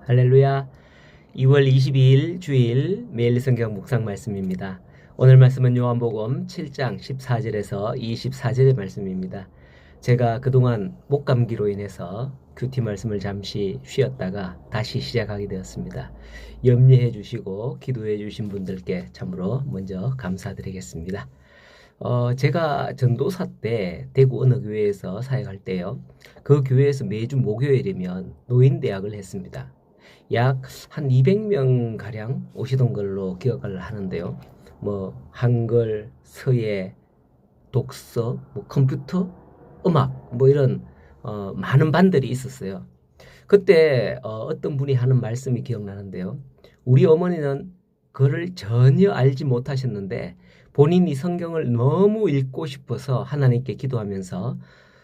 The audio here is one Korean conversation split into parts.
할렐루야. 2월 22일 주일 매일 성경 묵상 말씀입니다. 오늘 말씀은 요한복음 7장 14절에서 24절의 말씀입니다. 제가 그동안 목감기로 인해서 큐티 말씀을 잠시 쉬었다가 다시 시작하게 되었습니다. 염려해 주시고 기도해 주신 분들께 참으로 먼저 감사드리겠습니다. 제가 전도사 때 대구 어느 교회에서 사역할 때요. 그 교회에서 매주 목요일이면 노인대학을 했습니다. 약 한 200명 가량 오시던 걸로 기억을 하는데요. 한글, 서예, 독서, 컴퓨터, 음악 이런 많은 반들이 있었어요. 그때 어떤 분이 하는 말씀이 기억나는데요. 우리 어머니는 글을 전혀 알지 못하셨는데 본인이 성경을 너무 읽고 싶어서 하나님께 기도하면서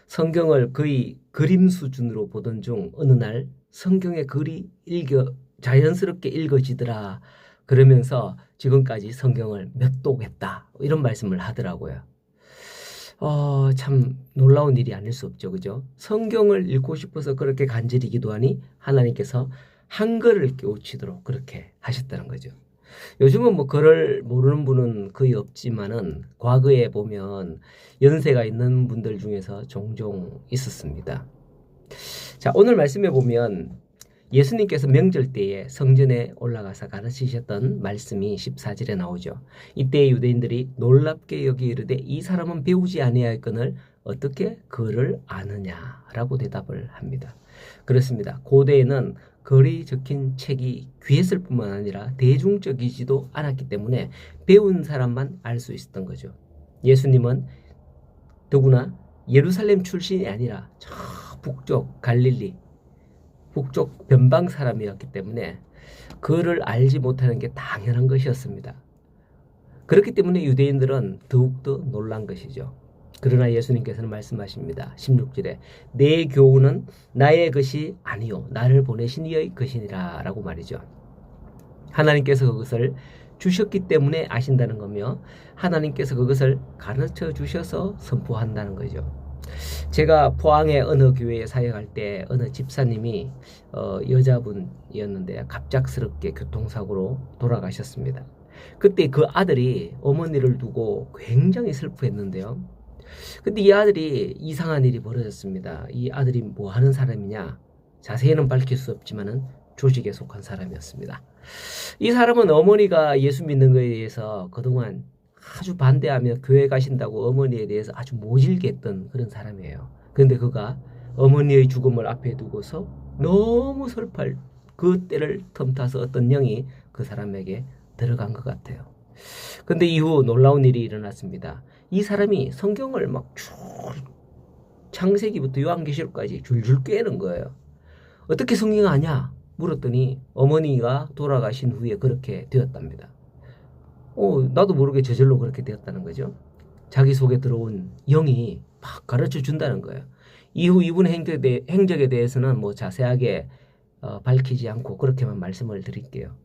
성경을 거의 그림 수준으로 보던 중 어느 날 성경의 글이 자연스럽게 읽어지더라. 그러면서 지금까지 성경을 몇 독했다. 이런 말씀을 하더라고요. 참 놀라운 일이 아닐 수 없죠. 그죠? 성경을 읽고 싶어서 그렇게 간절히 기도하니 하나님께서 한글을 깨우치도록 그렇게 하셨다는 거죠. 요즘은 글을 모르는 분은 거의 없지만은 과거에 보면 연세가 있는 분들 중에서 종종 있었습니다. 자, 오늘 말씀에 보면 예수님께서 명절 때에 성전에 올라가서 가르치셨던 말씀이 14절에 나오죠. 이때 유대인들이 놀랍게 여기 이르되 이 사람은 배우지 아니하였거늘 어떻게 글을 아느냐라고 대답을 합니다. 그렇습니다. 고대에는 글이 적힌 책이 귀했을 뿐만 아니라 대중적이지도 않았기 때문에 배운 사람만 알 수 있었던 거죠. 예수님은 더구나 예루살렘 출신이 아니라 저 북쪽 갈릴리 북쪽 변방 사람이었기 때문에 그를 알지 못하는 게 당연한 것이었습니다. 그렇기 때문에 유대인들은 더욱더 놀란 것이죠. 그러나 예수님께서는 말씀하십니다. 16절에 내 교훈은 나의 것이 아니요 나를 보내신 이의 것이니라 라고 말이죠. 하나님께서 그것을 주셨기 때문에 아신다는 거며 하나님께서 그것을 가르쳐 주셔서 선포한다는 거죠. 제가 포항의 어느 교회에 사역할 때 어느 집사님이 여자분이었는데 갑작스럽게 교통사고로 돌아가셨습니다. 그때 그 아들이 어머니를 두고 굉장히 슬퍼했는데요. 근데 이 아들이 이상한 일이 벌어졌습니다. 이 아들이 뭐 하는 사람이냐? 자세히는 밝힐 수 없지만은 조직에 속한 사람이었습니다. 이 사람은 어머니가 예수 믿는 것에 대해서 그동안 아주 반대하며 교회 가신다고 어머니에 대해서 아주 모질게 했던 그런 사람이에요. 그런데 그가 어머니의 죽음을 앞에 두고서 너무 슬퍼할 그 때를 틈타서 어떤 영이 그 사람에게 들어간 것 같아요. 근데 이후 놀라운 일이 일어났습니다. 이 사람이 성경을 창세기부터 요한계시록까지 줄줄 꿰는 거예요. 어떻게 성경 아냐? 물었더니 어머니가 돌아가신 후에 그렇게 되었답니다. 나도 모르게 저절로 그렇게 되었다는 거죠. 자기 속에 들어온 영이 막 가르쳐 준다는 거예요. 이후 이분의 행적에 대해서는 자세하게 밝히지 않고 그렇게만 말씀을 드릴게요.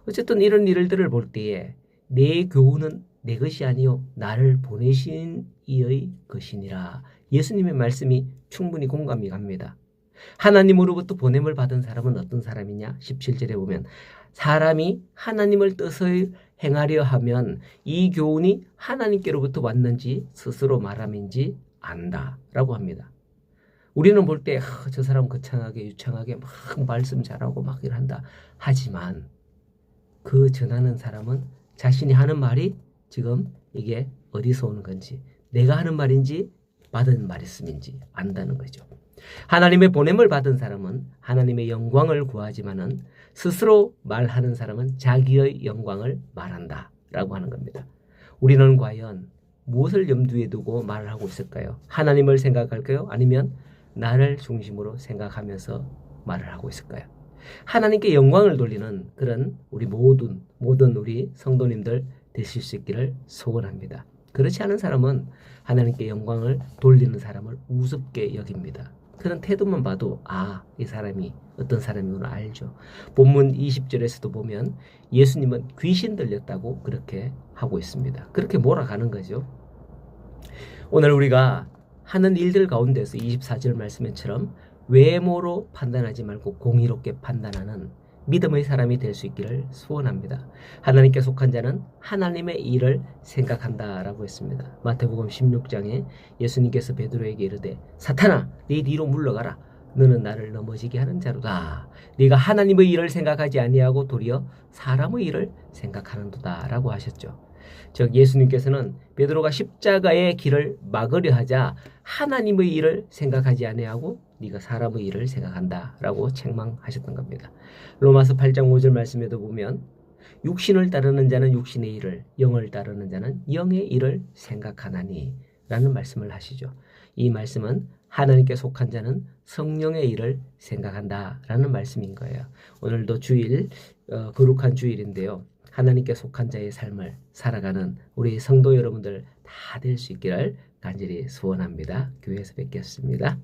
어쨌든 이런 일들을 볼 때에 내 교훈은 내 것이 아니요 나를 보내신 이의 것이니라. 예수님의 말씀이 충분히 공감이 갑니다. 하나님으로부터 보냄을 받은 사람은 어떤 사람이냐? 17절에 보면 사람이 하나님을 뜻을 행하려 하면 이 교훈이 하나님께로부터 왔는지 스스로 말함인지 안다라고 합니다. 우리는 볼 때 저 사람 거창하게 유창하게 막 말씀 잘하고 막 이런다 하지만 그 전하는 사람은 자신이 하는 말이 지금 이게 어디서 오는 건지 내가 하는 말인지 받은 말씀인지 안다는 거죠. 하나님의 보냄을 받은 사람은 하나님의 영광을 구하지만은 스스로 말하는 사람은 자기의 영광을 말한다 라고 하는 겁니다. 우리는 과연 무엇을 염두에 두고 말을 하고 있을까요? 하나님을 생각할까요? 아니면 나를 중심으로 생각하면서 말을 하고 있을까요? 하나님께 영광을 돌리는 그런 우리 모든 우리 성도님들 되실 수 있기를 소원합니다. 그렇지 않은 사람은 하나님께 영광을 돌리는 사람을 우습게 여깁니다. 그런 태도만 봐도 이 사람이 어떤 사람이구나 알죠. 본문 20절에서도 보면 예수님은 귀신 들렸다고 그렇게 하고 있습니다. 그렇게 몰아가는 거죠. 오늘 우리가 하는 일들 가운데서 24절 말씀처럼 외모로 판단하지 말고 공의롭게 판단하는 믿음의 사람이 될 수 있기를 소원합니다. 하나님께 속한 자는 하나님의 일을 생각한다라고 했습니다. 마태복음 16장에 예수님께서 베드로에게 이르되 사탄아 네 뒤로 물러가라. 너는 나를 넘어지게 하는 자로다. 네가 하나님의 일을 생각하지 아니하고 도리어 사람의 일을 생각하는도다라고 하셨죠. 즉 예수님께서는 베드로가 십자가의 길을 막으려 하자 하나님의 일을 생각하지 아니하고 네가 사람의 일을 생각한다라고 책망하셨던 겁니다. 로마서 8장 5절 말씀에도 보면 육신을 따르는 자는 육신의 일을, 영을 따르는 자는 영의 일을 생각하나니 라는 말씀을 하시죠. 이 말씀은 하나님께 속한 자는 성령의 일을 생각한다라는 말씀인 거예요. 오늘도 주일, 거룩한 주일인데요. 하나님께 속한 자의 삶을 살아가는 우리 성도 여러분들 다 될 수 있기를 간절히 소원합니다. 교회에서 뵙겠습니다.